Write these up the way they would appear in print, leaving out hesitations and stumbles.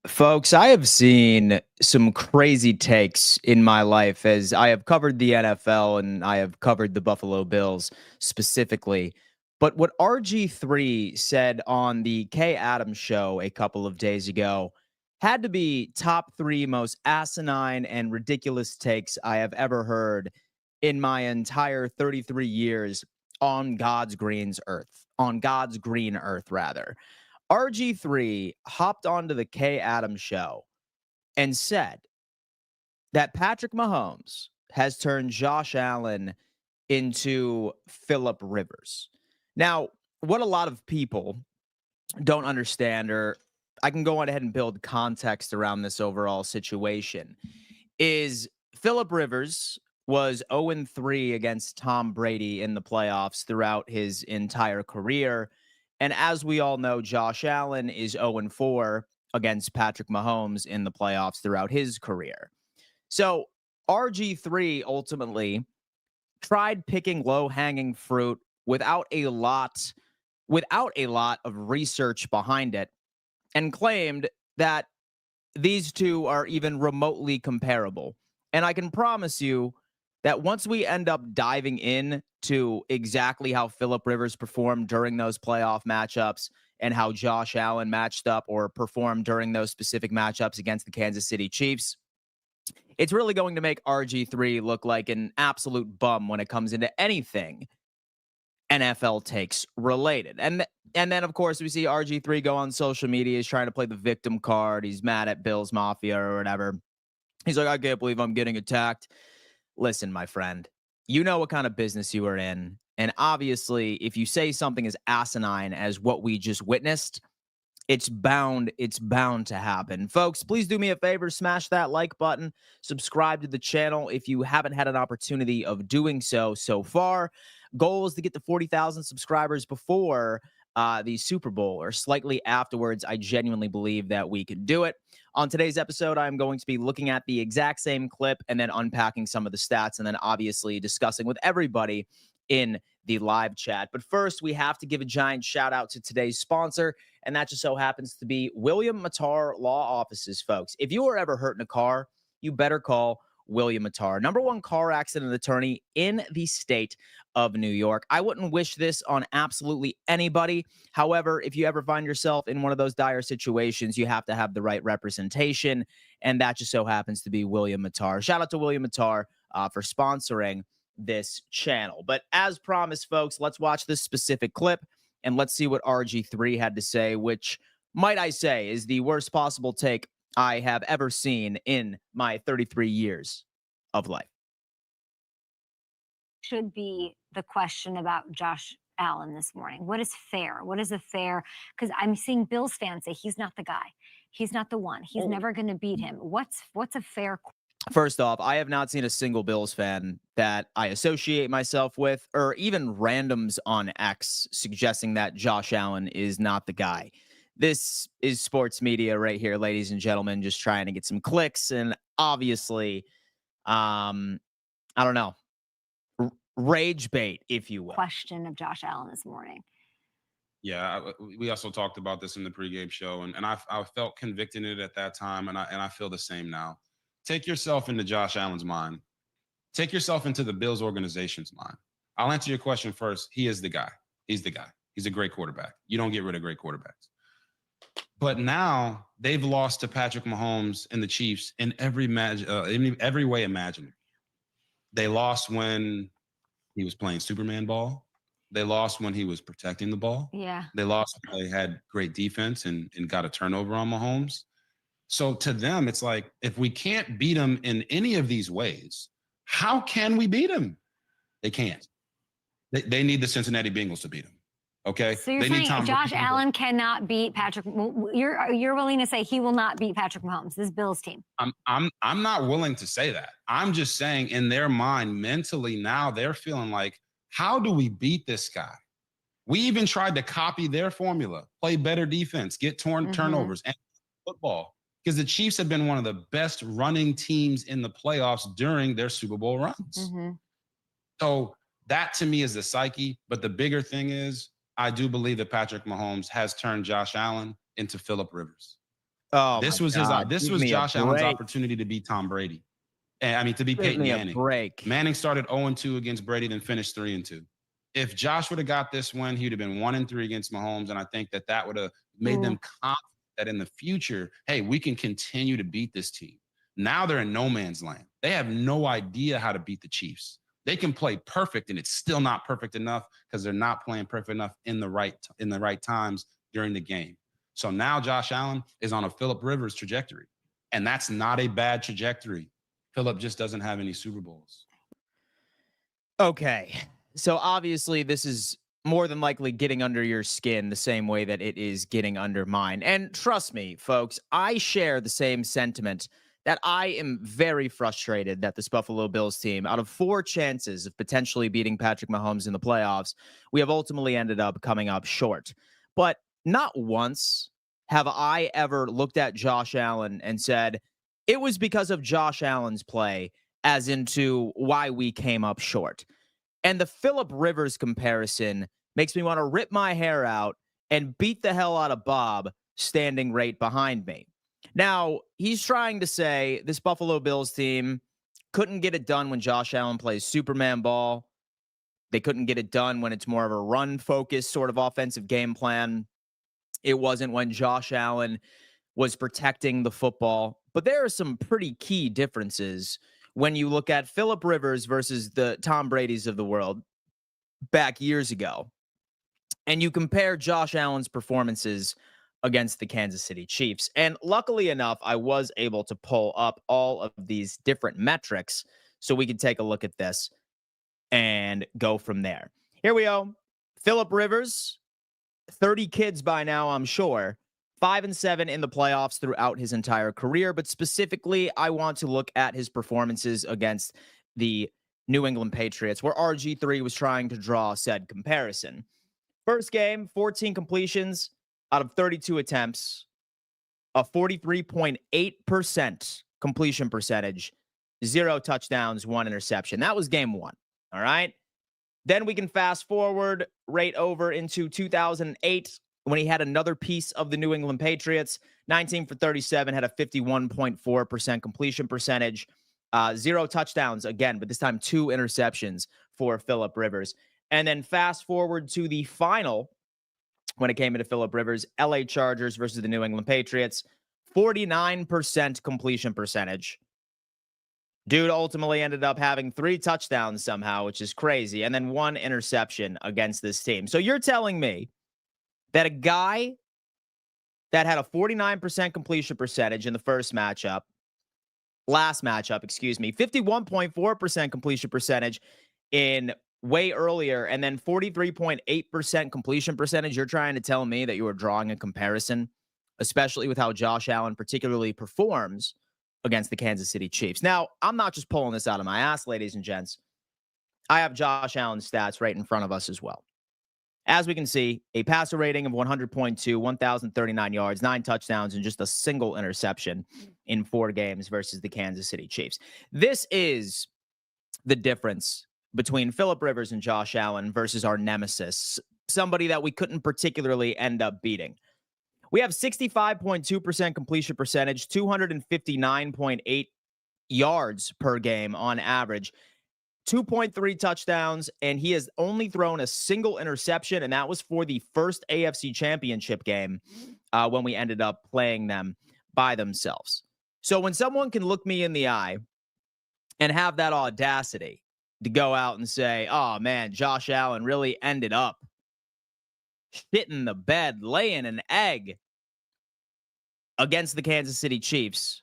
Folks, I have seen some crazy takes in my life as I have covered the NFL and I have covered the Buffalo Bills specifically. But what RG3 said on the Kay Adams show a couple of days ago had to be top three most asinine and ridiculous takes I have ever heard in my entire 33 years on God's green earth, rather. RG3 hopped onto the Kay Adams show and said that Patrick Mahomes has turned Josh Allen into Philip Rivers. Now, what a lot of people don't understand, or I can go on ahead and build context around this overall situation, is Philip Rivers was 0-3 against Tom Brady in the playoffs throughout his entire career. And as we all know, Josh Allen is 0-4 against Patrick Mahomes in the playoffs throughout his career. So RG3 ultimately tried picking low-hanging fruit without a lot of research behind it, and claimed that these two are even remotely comparable. And I can promise you that once we end up diving in to exactly how Philip Rivers performed during those playoff matchups and how Josh Allen matched up or performed during those specific matchups against the Kansas City Chiefs, it's really going to make RG3 look like an absolute bum when it comes into anything NFL takes related. And then of course we see RG3 go on social media. He's trying to play the victim card. He's mad at Bills Mafia or whatever. He's like, I can't believe I'm getting attacked. Listen, my friend, you know what kind of business you are in. And obviously, if you say something as asinine as what we just witnessed, it's bound to happen. Folks, please do me a favor, smash that like button, subscribe to the channel if you haven't had an opportunity of doing so far. Goal is to get to 40,000 subscribers before the Super Bowl or slightly afterwards. I genuinely believe that we can do it. On today's episode, I'm going to be looking at the exact same clip and then unpacking some of the stats and then obviously discussing with everybody in the live chat. But first, we have to give a giant shout out to today's sponsor, and that just so happens to be William Mattar Law Offices, folks. If you are ever hurt in a car, you better call William Mattar, #1 car accident attorney in the state of New York. I wouldn't wish this on absolutely anybody. However, if you ever find yourself in one of those dire situations, you have to have the right representation, and that just so happens to be William Mattar. Shout out to William Mattar for sponsoring this channel. But as promised, folks, let's watch this specific clip and let's see what RG3 had to say, which, might I say, is the worst possible take I have ever seen in my 33 years of life. Should be the question about Josh Allen this morning. What is fair? What is a fair? Because I'm seeing Bills fans say he's not the guy. He's not the one. He's never going to beat him. What's a fair? First off, I have not seen a single Bills fan that I associate myself with, or even randoms on X suggesting that Josh Allen is not the guy. This is sports media right here, ladies and gentlemen, just trying to get some clicks. And obviously, I don't know, rage bait, if you will. Question of Josh Allen this morning. Yeah, we also talked about this in the pregame show, and I felt convicted in it at that time, and I feel the same now. Take yourself into Josh Allen's mind. Take yourself into the Bills organization's mind. I'll answer your question first. He is the guy. He's the guy. He's a great quarterback. You don't get rid of great quarterbacks. But now they've lost to Patrick Mahomes and the Chiefs in every way imaginable. They lost when he was playing Superman ball. They lost when he was protecting the ball. Yeah. They lost when they had great defense and got a turnover on Mahomes. So to them, it's like, if we can't beat them in any of these ways, how can we beat them? They can't. They need the Cincinnati Bengals to beat them. Okay. So you're saying Josh Allen cannot beat Patrick? You're willing to say he will not beat Patrick Mahomes, this Bills team? I'm not willing to say that. I'm just saying, in their mind, mentally, now they're feeling like, how do we beat this guy? We even tried to copy their formula, play better defense, get turnovers, and football, because the Chiefs have been one of the best running teams in the playoffs during their Super Bowl runs. So that to me is the psyche. But the bigger thing is, I do believe that Patrick Mahomes has turned Josh Allen into Philip Rivers. Oh This my was God. this Give was me a Josh Allen's break. opportunity to beat Tom Brady. And I mean, to beat Give Peyton me a Manning. break. Manning started 0-2 against Brady, then finished 3-2. If Josh would have got this win, he'd have been 1-3 against Mahomes, and I think that would have made them confident that in the future, hey, we can continue to beat this team. Now they're in no man's land. They have no idea how to beat the Chiefs. They can play perfect, and it's still not perfect enough because they're not playing perfect enough in the right times during the game. So now Josh Allen is on a Phillip Rivers trajectory, and that's not a bad trajectory. Phillip just doesn't have any Super Bowls. Okay. So obviously this is more than likely getting under your skin the same way that it is getting under mine. And trust me, folks, I share the same sentiment that I am very frustrated that this Buffalo Bills team, out of 4 chances of potentially beating Patrick Mahomes in the playoffs, we have ultimately ended up coming up short. But not once have I ever looked at Josh Allen and said, it was because of Josh Allen's play, as into why we came up short. And the Phillip Rivers comparison makes me want to rip my hair out and beat the hell out of Bob standing right behind me. Now, he's trying to say this Buffalo Bills team couldn't get it done when Josh Allen plays Superman ball. They couldn't get it done when it's more of a run-focused sort of offensive game plan. It wasn't when Josh Allen was protecting the football. But there are some pretty key differences when you look at Phillip Rivers versus the Tom Brady's of the world back years ago, and you compare Josh Allen's performances against the Kansas City Chiefs. And luckily enough, I was able to pull up all of these different metrics so we could take a look at this and go from there. Here we go. Phillip Rivers, 30 kids by now, I'm sure. 5-7 in the playoffs throughout his entire career, but specifically, I want to look at his performances against the New England Patriots, where RG3 was trying to draw said comparison. First game, 14 completions out of 32 attempts, a 43.8% completion percentage, 0 touchdowns, 1 interception. That was game 1. All right. Then we can fast forward right over into 2008 when he had another piece of the New England Patriots. 19 for 37, had a 51.4% completion percentage, 0 touchdowns again, but this time 2 interceptions for Phillip Rivers. And then fast forward to the final when it came into Phillip Rivers, LA Chargers versus the New England Patriots, 49% completion percentage. Dude ultimately ended up having 3 touchdowns somehow, which is crazy, and then 1 interception against this team. So you're telling me that a guy that had a 49% completion percentage in the last matchup, 51.4% completion percentage in way earlier, and then 43.8% completion percentage, you're trying to tell me that you were drawing a comparison, especially with how Josh Allen particularly performs against the Kansas City Chiefs. Now, I'm not just pulling this out of my ass, ladies and gents. I have Josh Allen's stats right in front of us as well. As we can see, a passer rating of 100.2, 1,039 yards, 9 touchdowns, and just a single interception in 4 games versus the Kansas City Chiefs. This is the difference between Phillip Rivers and Josh Allen versus our nemesis, somebody that we couldn't particularly end up beating. We have 65.2% completion percentage, 259.8 yards per game on average, 2.3 touchdowns, and he has only thrown a single interception, and that was for the first AFC Championship game when we ended up playing them by themselves. So when someone can look me in the eye and have that audacity to go out and say, oh, man, Josh Allen really ended up shitting the bed, laying an egg against the Kansas City Chiefs,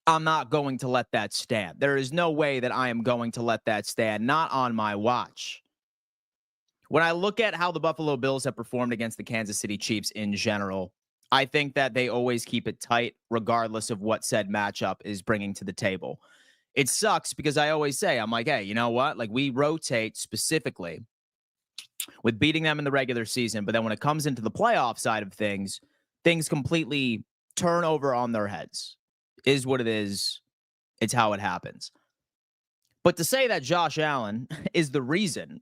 I'm not going to let that stand. There is no way that I am going to let that stand, not on my watch. When I look at how the Buffalo Bills have performed against the Kansas City Chiefs in general, I think that they always keep it tight regardless of what said matchup is bringing to the table. It sucks because I always say, I'm like, hey, you know what? Like, we rotate specifically with beating them in the regular season, but then when it comes into the playoff side of things, things completely turn over on their heads. Is what it is. It's how it happens. But to say that Josh Allen is the reason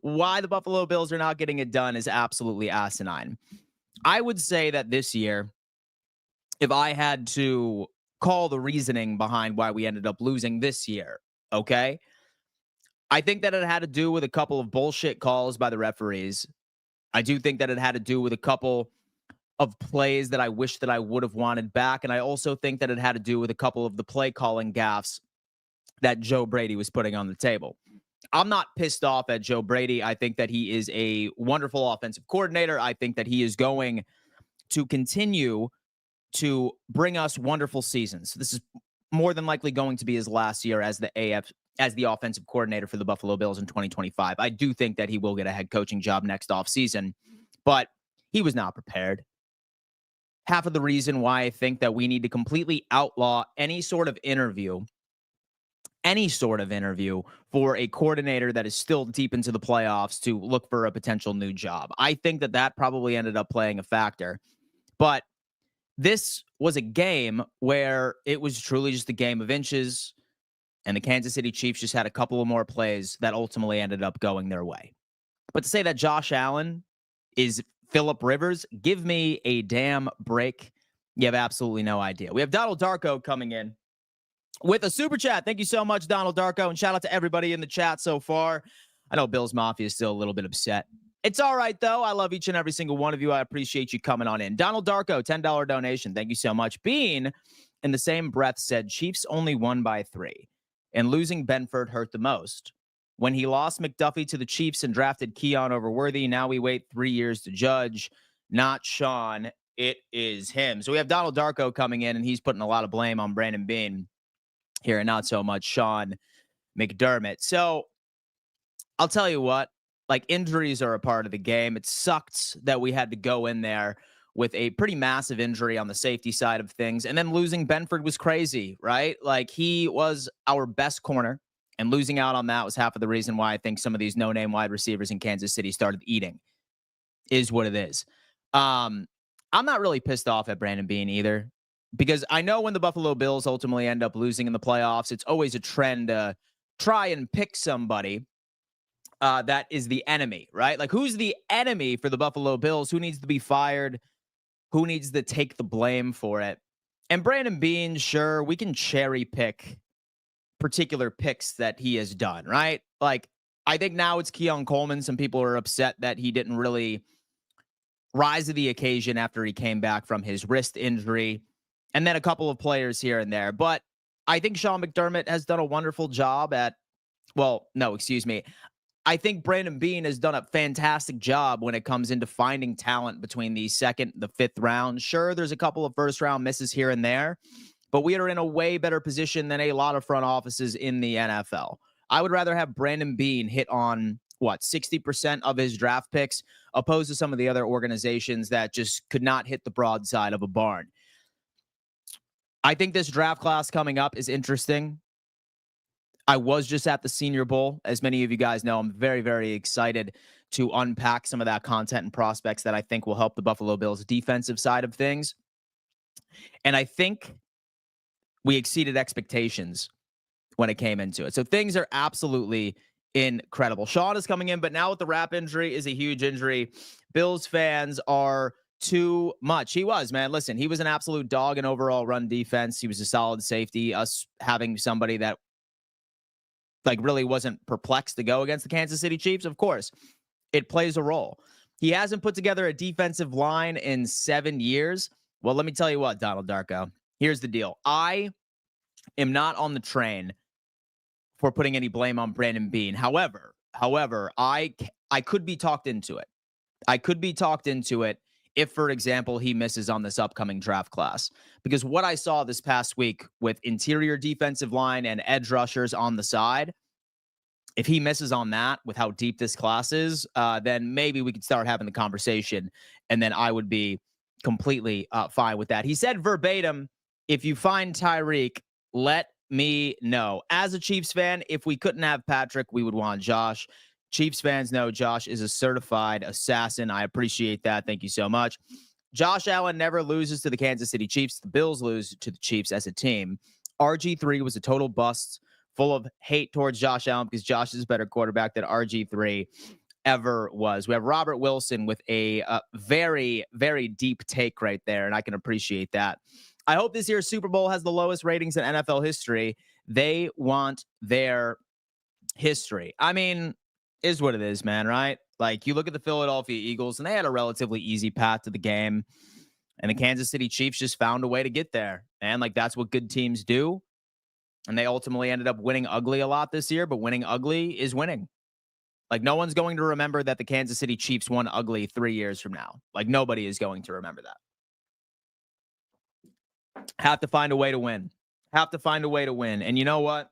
why the Buffalo Bills are not getting it done is absolutely asinine. I would say that this year, if I had to call the reasoning behind why we ended up losing this year, okay? I think that it had to do with a couple of bullshit calls by the referees. I do think that it had to do with a couple of plays that I wish that I would have wanted back. And I also think that it had to do with a couple of the play calling gaffes that Joe Brady was putting on the table. I'm not pissed off at Joe Brady. I think that he is a wonderful offensive coordinator. I think that he is going to continue to bring us wonderful seasons. This is more than likely going to be his last year as the offensive coordinator for the Buffalo Bills in 2025. I do think that he will get a head coaching job next offseason, but he was not prepared. Half of the reason why I think that we need to completely outlaw any sort of interview for a coordinator that is still deep into the playoffs to look for a potential new job. I think that that probably ended up playing a factor. But this was a game where it was truly just a game of inches, and the Kansas City Chiefs just had a couple of more plays that ultimately ended up going their way. But to say that Josh Allen is Phillip Rivers, give me a damn break. You have absolutely no idea. We have Donald Darko coming in with a super chat. Thank you so much, Donald Darko, and shout out to everybody in the chat so far. I know Bills Mafia is still a little bit upset. It's all right, though. I love each and every single one of you. I appreciate you coming on in. Donald Darko, $10 donation. Thank you so much. Bean, in the same breath, said Chiefs only won by 3, and losing Benford hurt the most. When he lost McDuffie to the Chiefs and drafted Keon over Worthy, now we wait 3 years to judge. Not Sean. It is him. So we have Donald Darko coming in, and he's putting a lot of blame on Brandon Bean here, and not so much Sean McDermott. So I'll tell you what, like, injuries are a part of the game. It sucked that we had to go in there with a pretty massive injury on the safety side of things. And then losing Benford was crazy, right? Like, he was our best corner, and losing out on that was half of the reason why I think some of these no-name wide receivers in Kansas City started eating, is what it is. I'm not really pissed off at Brandon Bean either, because I know when the Buffalo Bills ultimately end up losing in the playoffs, it's always a trend to try and pick somebody that is the enemy, right? Like, who's the enemy for the Buffalo Bills? Who needs to be fired? Who needs to take the blame for it? And Brandon Bean, sure, we can cherry pick particular picks that he has done, right? Like, I think now it's Keon Coleman. Some people are upset that he didn't really rise to the occasion after he came back from his wrist injury, and then a couple of players here and there. But I think Sean McDermott has done a wonderful job at, well, no, excuse me. I think Brandon Bean has done a fantastic job when it comes into finding talent between the 2nd, the 5th round. Sure, there's a couple of first-round misses here and there, but we are in a way better position than a lot of front offices in the NFL. I would rather have Brandon Bean hit on, 60% of his draft picks, opposed to some of the other organizations that just could not hit the broadside of a barn. I think this draft class coming up is interesting. I was just at the Senior Bowl. As many of you guys know, I'm very, very excited to unpack some of that content and prospects that I think will help the Buffalo Bills defensive side of things. And I think we exceeded expectations when it came into it. So things are absolutely incredible. Sean is coming in, but now with the rap injury is a huge injury. Bills fans are too much. He was, man. Listen, he was an absolute dog in overall run defense. He was a solid safety. Us having somebody that really wasn't perplexed to go against the Kansas City Chiefs, of course, it plays a role. He hasn't put together a defensive line in 7 years. Well, let me tell you what, Donald Darko. Here's the deal. I am not on the train for putting any blame on Brandon Bean. However, I could be talked into it. I could be talked into it if, for example, he misses on this upcoming draft class. Because what I saw this past week with interior defensive line and edge rushers on the side, if he misses on that with how deep this class is, then maybe we could start having the conversation, and then I would be completely fine with that. He said verbatim, if you find Tyreek, let me know. As a Chiefs fan, if we couldn't have Patrick, we would want Josh. Chiefs fans know Josh is a certified assassin. I appreciate that. Thank you so much. Josh Allen never loses to the Kansas City Chiefs. The Bills lose to the Chiefs as a team. RG3 was a total bust, full of hate towards Josh Allen because Josh is a better quarterback than RG3. ever was. We have Robert Wilson with a very, very deep take right there, and I can appreciate that. I hope this year's Super Bowl has the lowest ratings in NFL history. They want their history. I mean, is what it is, man, right? Like, you look at the Philadelphia Eagles, and they had a relatively easy path to the game, and the Kansas City Chiefs just found a way to get there. And, like, that's what good teams do. And they ultimately ended up winning ugly a lot this year, but winning ugly is winning. Like, no one's going to remember that the Kansas City Chiefs won ugly 3 years from now. Like, nobody is going to remember that. Have to find a way to win. Have to find a way to win. And you know what?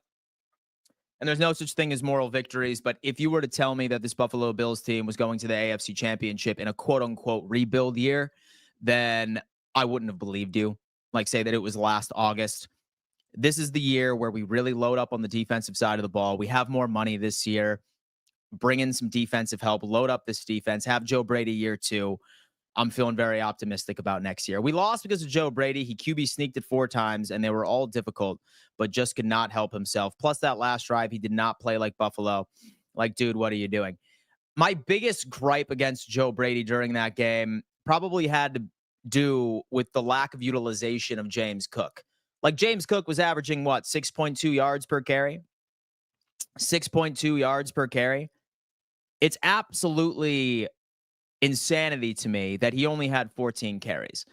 And there's no such thing as moral victories, but if you were to tell me that this Buffalo Bills team was going to the AFC Championship in a quote-unquote rebuild year, then I wouldn't have believed you. Like, say that it was last August. This is the year where we really load up on the defensive side of the ball. We have more money this year. Bring in some defensive help. Load up this defense. Have Joe Brady year 2. I'm feeling very optimistic about next year. We lost because of Joe Brady. He QB sneaked it 4 times, and they were all difficult, but just could not help himself. Plus, that last drive, he did not play like Buffalo. Like, dude, what are you doing? My biggest gripe against Joe Brady during that game probably had to do with the lack of utilization of James Cook. Like, James Cook was averaging, what, 6.2 yards per carry? 6.2 yards per carry. It's absolutely insanity to me that he only had 14 carries.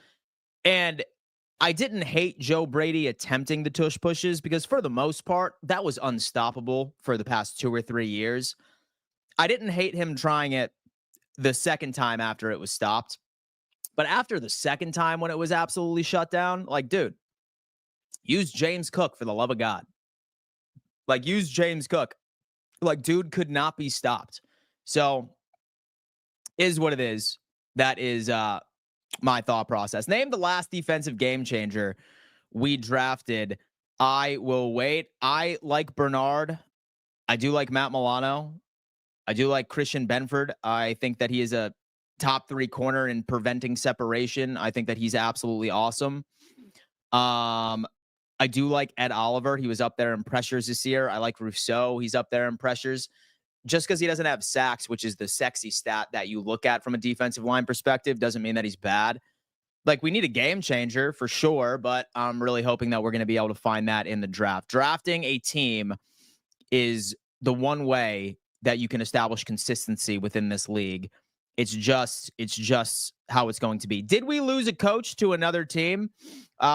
And I didn't hate Joe Brady attempting the tush pushes because for the most part, that was unstoppable for the past 2 or 3 years. I didn't hate him trying it the second time after it was stopped. But after the second time when it was absolutely shut down, like, dude, use James Cook for the love of God. Like, use James Cook. Like, dude could not be stopped. So, is what it is. That is my thought process. Name the last defensive game changer we drafted. I will wait. I like Bernard. I do like Matt Milano. I do like Christian Benford. I think that he is a top 3 corner in preventing separation. I think that he's absolutely awesome. I do like Ed Oliver. He was up there in pressures this year. I like Rousseau. He's up there in pressures. Just because he doesn't have sacks, which is the sexy stat that you look at from a defensive line perspective, doesn't mean that he's bad. Like, we need a game changer for sure, but I'm really hoping that we're going to be able to find that in the draft. Drafting a team is the one way that you can establish consistency within this league. It's just how it's going to be. Did we lose a coach to another team?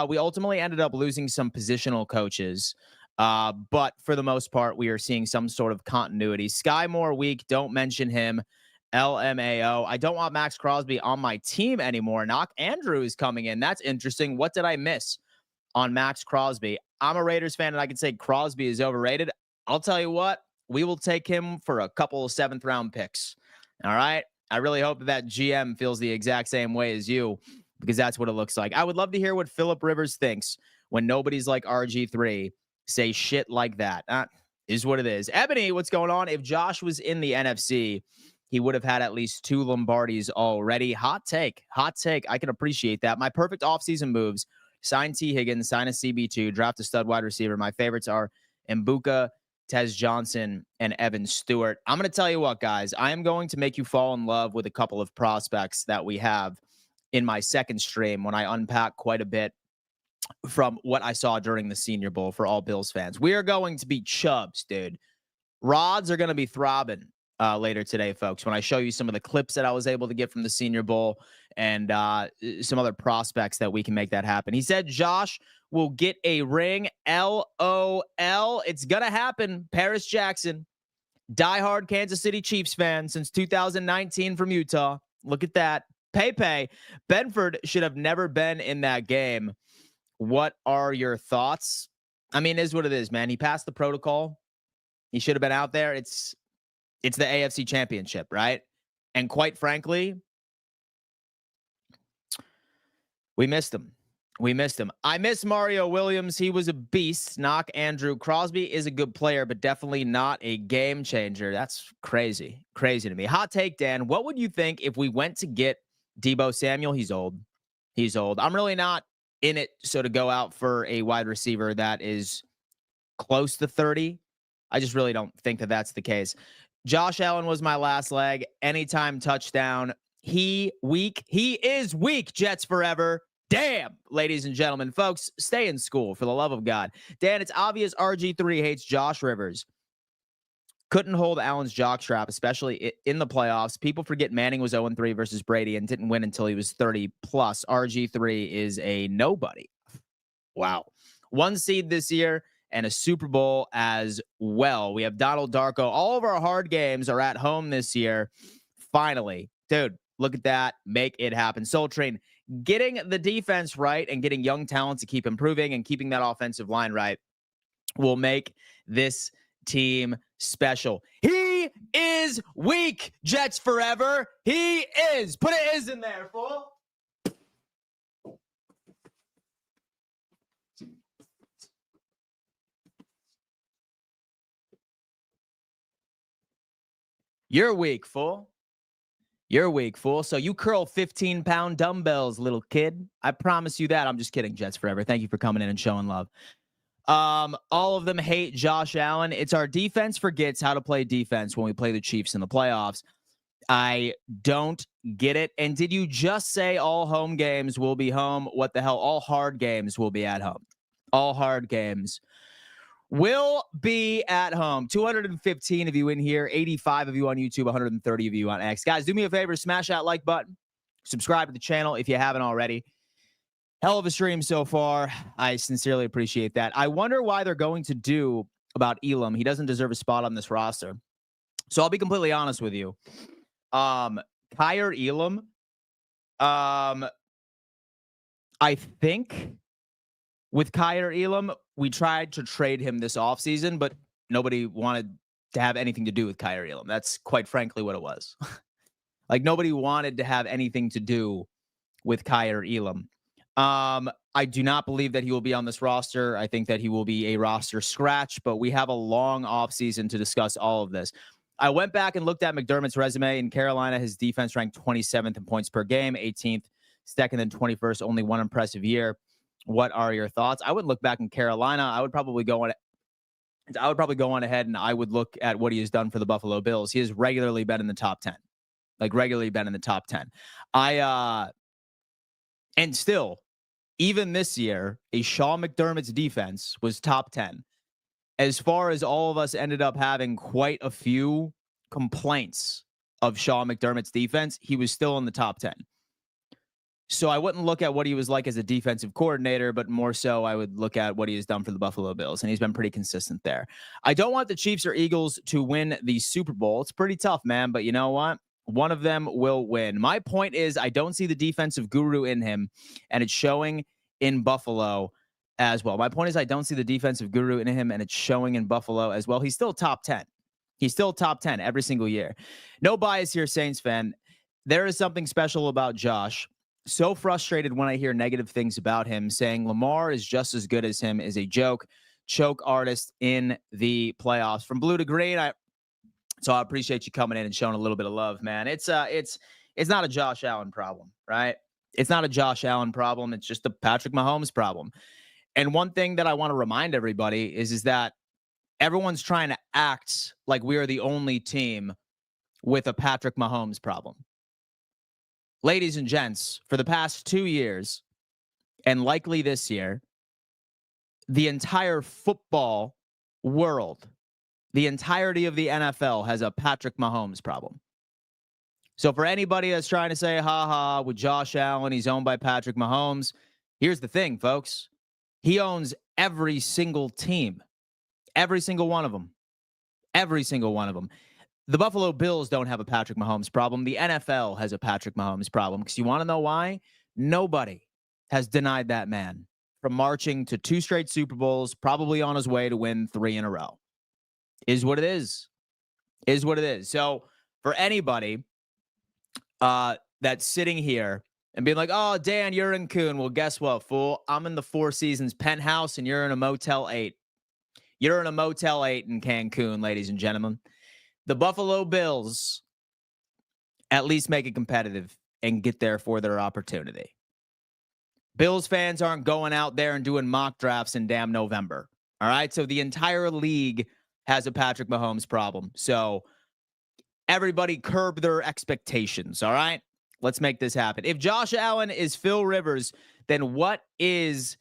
We ultimately ended up losing some positional coaches. But for the most part, we are seeing some sort of continuity. Sky Moore weak. Don't mention him. LMAO. I don't want Max Crosby on my team anymore. Knock Andrew is coming in. That's interesting. What did I miss on Max Crosby? I'm a Raiders fan, and I can say Crosby is overrated. I'll tell you what. We will take him for a couple of 7th-round picks. All right? I really hope that GM feels the exact same way as you, because that's what it looks like. I would love to hear what Philip Rivers thinks when nobody's like RG3 say shit like that. Is what it is. Ebony, what's going on? If Josh was in the NFC, he would have had at least 2 Lombardis already. Hot take. Hot take. I can appreciate that. My perfect offseason moves: sign T. Higgins, sign a CB2, draft a stud wide receiver. My favorites are Mbuka, Tez Johnson, and Evan Stewart. I'm going to tell you what, guys. I am going to make you fall in love with a couple of prospects that we have in my second stream when I unpack quite a bit from what I saw during the Senior Bowl for all Bills fans. We are going to be chubs, dude. Rods are going to be throbbing later today, folks, when I show you some of the clips that I was able to get from the Senior Bowl and some other prospects that we can make that happen. He said Josh will get a ring. LOL. It's going to happen. Paris Jackson, diehard Kansas City Chiefs fan since 2019 from Utah. Look at that. Pepe. Benford should have never been in that game. What are your thoughts? I mean, it is what it is, man. He passed the protocol. He should have been out there. It's the AFC Championship, right? And quite frankly, we missed him. We missed him. I miss Mario Williams. He was a beast. Knock Andrew. Crosby is a good player, but definitely not a game changer. That's crazy. Crazy to me. Hot take, Dan. What would you think if we went to get Deebo Samuel? He's old. He's old. I'm really not in it, so to go out for a wide receiver that is close to 30, I just really don't think that that's the case. Josh Allen was my last leg. Anytime touchdown. He is weak. Jets forever. Damn, ladies and gentlemen, folks, stay in school for the love of God. Dan, it's obvious RG3 hates Josh Rivers. Couldn't hold Allen's jockstrap, especially in the playoffs. People forget Manning was 0-3 versus Brady and didn't win until he was 30 plus. RG3 is a nobody. Wow. 1 seed this year and a Super Bowl as well. We have Donald Darko. All of our hard games are at home this year. Finally, dude, look at that. Make it happen. Soul Train, getting the defense right and getting young talent to keep improving and keeping that offensive line right will make this team special. He is weak. Jets forever. He is. Put an is in there, fool. You're weak, fool. You're weak, fool. So you curl 15-pound dumbbells, little kid. I promise you that. I'm just kidding, Jets forever. Thank you for coming in and showing love. All of them hate Josh Allen. It's our defense forgets how to play defense when we play the Chiefs in the playoffs. I don't get it. And did you just say all home games will be home? What the hell? All hard games will be at home. All hard games will be at home. 215 of you in here, 85 of you on YouTube, 130 of you on X. Guys, do me a favor, smash that like button. Subscribe to the channel if you haven't already. Hell of a stream so far. I sincerely appreciate that. I wonder why they're going to do about Elam. He doesn't deserve a spot on this roster. So I'll be completely honest with you. Kyer Elam, I think with Kyer Elam, we tried to trade him this offseason, but nobody wanted to have anything to do with Kyer Elam. That's quite frankly what it was. Like, nobody wanted to have anything to do with Kyer Elam. I do not believe that he will be on this roster. I think that he will be a roster scratch, but we have a long offseason to discuss all of this. I went back and looked at McDermott's resume. In Carolina, his defense ranked 27th in points per game, 18th, second and 21st, only one impressive year. What are your thoughts? I would look back in Carolina. I would probably go on ahead and I would look at what he has done for the Buffalo Bills. He has regularly been in the top 10. Like, regularly been in the top 10. And still, even this year, a Sean McDermott's defense was top 10. As far as all of us ended up having quite a few complaints of Sean McDermott's defense, he was still in the top 10. So I wouldn't look at what he was like as a defensive coordinator, but more so I would look at what he has done for the Buffalo Bills, and he's been pretty consistent there. I don't want the Chiefs or Eagles to win the Super Bowl. It's pretty tough, man, but you know what? One of them will win. My point is I don't see the defensive guru in him, and it's showing in Buffalo as well. My point is I don't see the defensive guru in him, and it's showing in Buffalo as well. He's still top 10. He's still top 10 every single year. No bias here, Saints fan. There is something special about Josh. So frustrated when I hear negative things about him. Saying Lamar is just as good as him is a joke. Choke artist in the playoffs. From blue to green, so I appreciate you coming in and showing a little bit of love, man. It's not a Josh Allen problem, right? It's not a Josh Allen problem. It's just a Patrick Mahomes problem. And one thing that I want to remind everybody is that everyone's trying to act like we are the only team with a Patrick Mahomes problem. Ladies and gents, for the past 2 years, and likely this year, the entire football world, the entirety of the NFL has a Patrick Mahomes problem. So for anybody that's trying to say, ha, with Josh Allen, he's owned by Patrick Mahomes, here's the thing, folks. He owns every single team. Every single one of them. Every single one of them. The Buffalo Bills don't have a Patrick Mahomes problem. The NFL has a Patrick Mahomes problem. Because you want to know why? Nobody has denied that man from marching to 2 straight Super Bowls, probably on his way to win 3 in a row. Is what it is. Is what it is. So for anybody that's sitting here and being like, oh, Dan, you're in Coon. Well, guess what, fool? I'm in the Four Seasons penthouse and you're in a Motel 8. You're in a Motel 8 in Cancun, ladies and gentlemen. The Buffalo Bills at least make it competitive and get there for their opportunity. Bills fans aren't going out there and doing mock drafts in damn November. All right. So the entire league has a Patrick Mahomes problem. So everybody curb their expectations, all right? Let's make this happen. If Josh Allen is Phil Rivers, then what is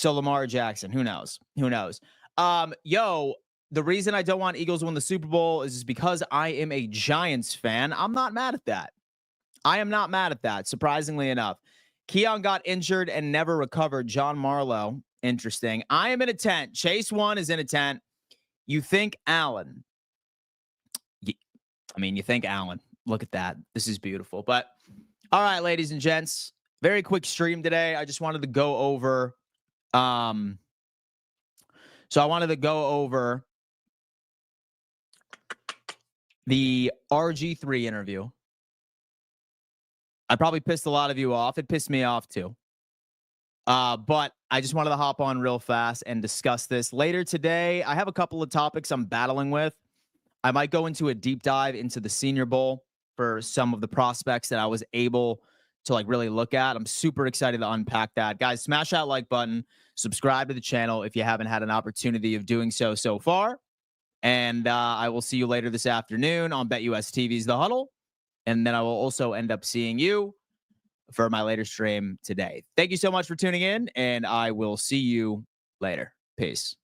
Lamar Jackson? Who knows? Who knows? The reason I don't want Eagles to win the Super Bowl is because I am a Giants fan. I'm not mad at that. I am not mad at that, surprisingly enough. Keon got injured and never recovered. John Marlowe, interesting. I am in a tent. Chase 1 is in a tent. You think Allen. You think Allen. Look at that. This is beautiful. But, all right, ladies and gents, very quick stream today. I just wanted to go over. So I wanted to go over the RG3 interview. I probably pissed a lot of you off. It pissed me off too. But I just wanted to hop on real fast and discuss this. Later today, I have a couple of topics I'm battling with. I might go into a deep dive into the Senior Bowl for some of the prospects that I was able to really look at. I'm super excited to unpack that. Guys, smash that like button. Subscribe to the channel if you haven't had an opportunity of doing so far. And I will see you later this afternoon on BetUS TV's The Huddle. And then I will also end up seeing you for my later stream today. Thank you so much for tuning in, and I will see you later. Peace.